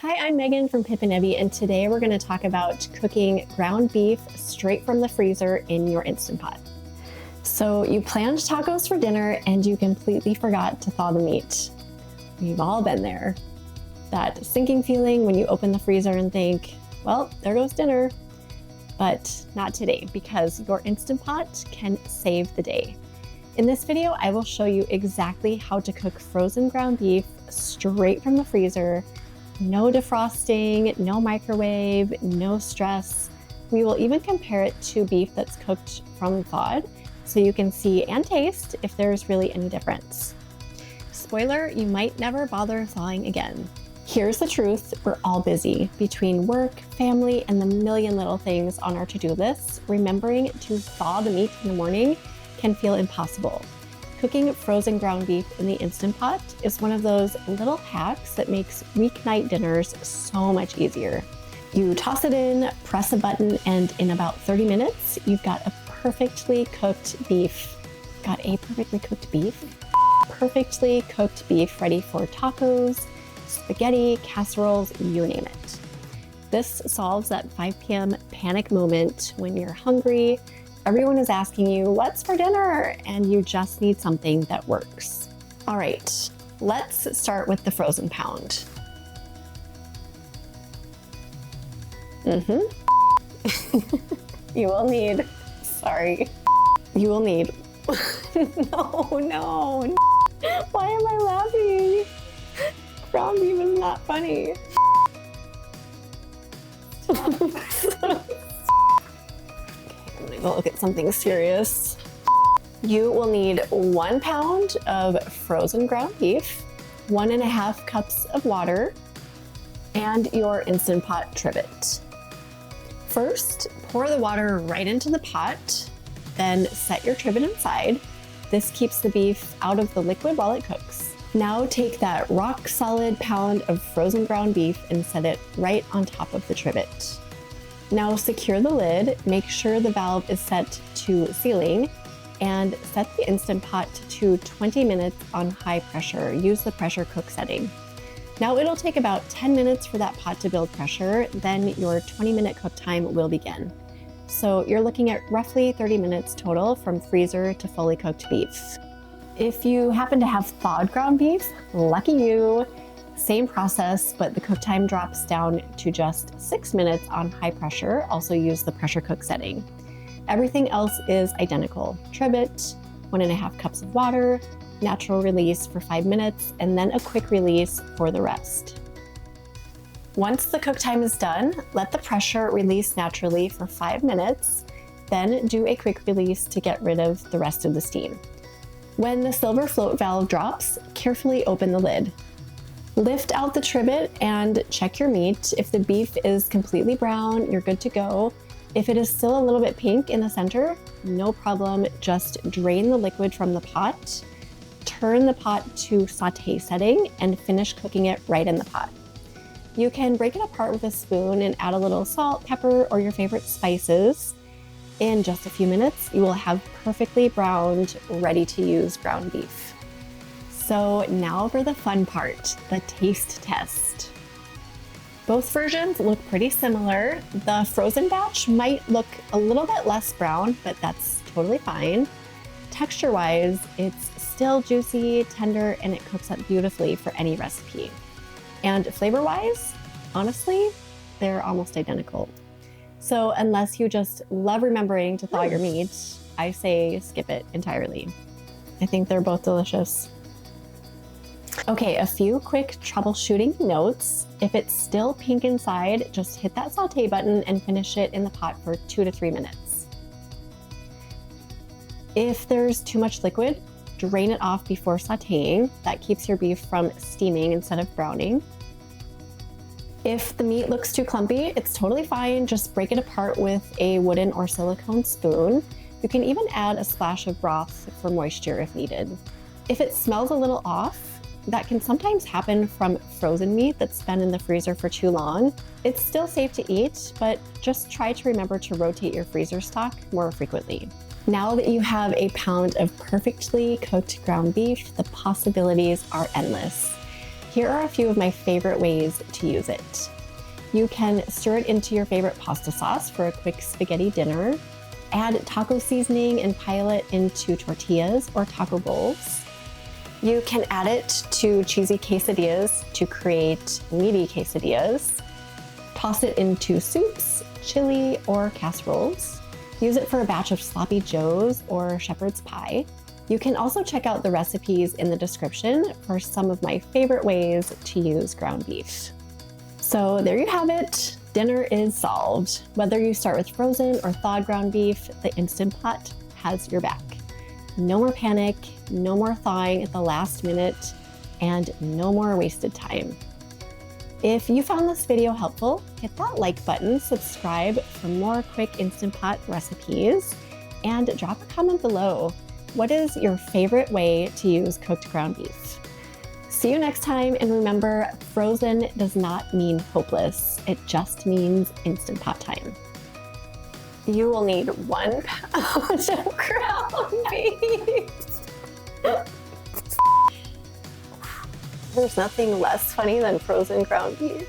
Hi, I'm Megan from Pip and Nebby, and today we're going to talk about cooking ground beef straight from the freezer in your Instant Pot. So you planned tacos for dinner and you completely forgot to thaw the meat. We've all been there. That sinking feeling when you open the freezer and think, well, there goes dinner. But not today, because your Instant Pot can save the day. In this video, I will show you exactly how to cook frozen ground beef straight from the freezer. No defrosting, no microwave, no stress. We will even compare it to beef that's cooked from thawed, so you can see and taste if there's really any difference. Spoiler, you might never bother thawing again. Here's the truth, we're all busy. Between work, family, and the million little things on our to-do lists, remembering to thaw the meat in the morning can feel impossible. Cooking frozen ground beef in the Instant Pot is one of those little hacks that makes weeknight dinners so much easier. You toss it in, press a button, and in about 30 minutes, you've got a perfectly cooked beef. Got a perfectly cooked beef? Perfectly cooked beef ready for tacos, spaghetti, casseroles, you name it. This solves that 5 p.m. panic moment when you're hungry, everyone is asking you, what's for dinner? And you just need something that works. All right, let's start with the frozen pound. You will need, you will need, no. Why am I laughing? Ground beef is not funny. I'm gonna go look at something serious. You will need 1 pound of frozen ground beef, 1.5 cups of water, and your Instant Pot Trivet. First, pour the water right into the pot, then set your trivet inside. This keeps the beef out of the liquid while it cooks. Now take that rock solid pound of frozen ground beef and set it right on top of the trivet. Now secure the lid, make sure the valve is set to sealing, and set the Instant Pot to 20 minutes on high pressure. Use the pressure cook setting. Now it'll take about 10 minutes for that pot to build pressure, then your 20-minute cook time will begin. So you're looking at roughly 30 minutes total from freezer to fully cooked beef. If you happen to have thawed ground beef, lucky you. Same process, but the cook time drops down to just 6 minutes on high pressure. Also use the pressure cook setting. Everything else is identical. Trivet, 1.5 cups of water, natural release for 5 minutes, and then a quick release for the rest. Once the cook time is done, let the pressure release naturally for 5 minutes, then do a quick release to get rid of the rest of the steam. When the silver float valve drops, carefully open the lid. Lift out the trivet and check your meat. If the beef is completely brown, you're good to go. If it is still a little bit pink in the center, no problem. Just drain the liquid from the pot, turn the pot to sauté setting, and finish cooking it right in the pot. You can break it apart with a spoon and add a little salt, pepper, or your favorite spices. In just a few minutes, you will have perfectly browned, ready-to-use ground beef. So now for the fun part, the taste test. Both versions look pretty similar. The frozen batch might look a little bit less brown, but that's totally fine. Texture-wise, it's still juicy, tender, and it cooks up beautifully for any recipe. And flavor-wise, honestly, they're almost identical. So unless you just love remembering to thaw your meat, I say skip it entirely. I think they're both delicious. Okay, a few quick troubleshooting notes. If it's still pink inside, just hit that sauté button and finish it in the pot for 2 to 3 minutes. If there's too much liquid, drain it off before sautéing. That keeps your beef from steaming instead of browning. If the meat looks too clumpy, it's totally fine. Just break it apart with a wooden or silicone spoon. You can even add a splash of broth for moisture if needed. If it smells a little off, that can sometimes happen from frozen meat that's been in the freezer for too long. It's still safe to eat, but just try to remember to rotate your freezer stock more frequently. Now that you have a pound of perfectly cooked ground beef, the possibilities are endless. Here are a few of my favorite ways to use it. You can stir it into your favorite pasta sauce for a quick spaghetti dinner. Add taco seasoning and pile it into tortillas or taco bowls. You can add it to cheesy quesadillas to create meaty quesadillas. Toss it into soups, chili, or casseroles. Use it for a batch of sloppy joes or shepherd's pie. You can also check out the recipes in the description for some of my favorite ways to use ground beef. So there you have it. Dinner is solved. Whether you start with frozen or thawed ground beef, the Instant Pot has your back. No more panic, no more thawing at the last minute, and no more wasted time. If you found this video helpful, hit that like button, subscribe for more quick Instant Pot recipes, and drop a comment below. What is your favorite way to use cooked ground beef? See you next time, and remember, frozen does not mean hopeless. It just means Instant Pot time. You will need 1 pound of ground beef. There's nothing less funny than frozen ground beef.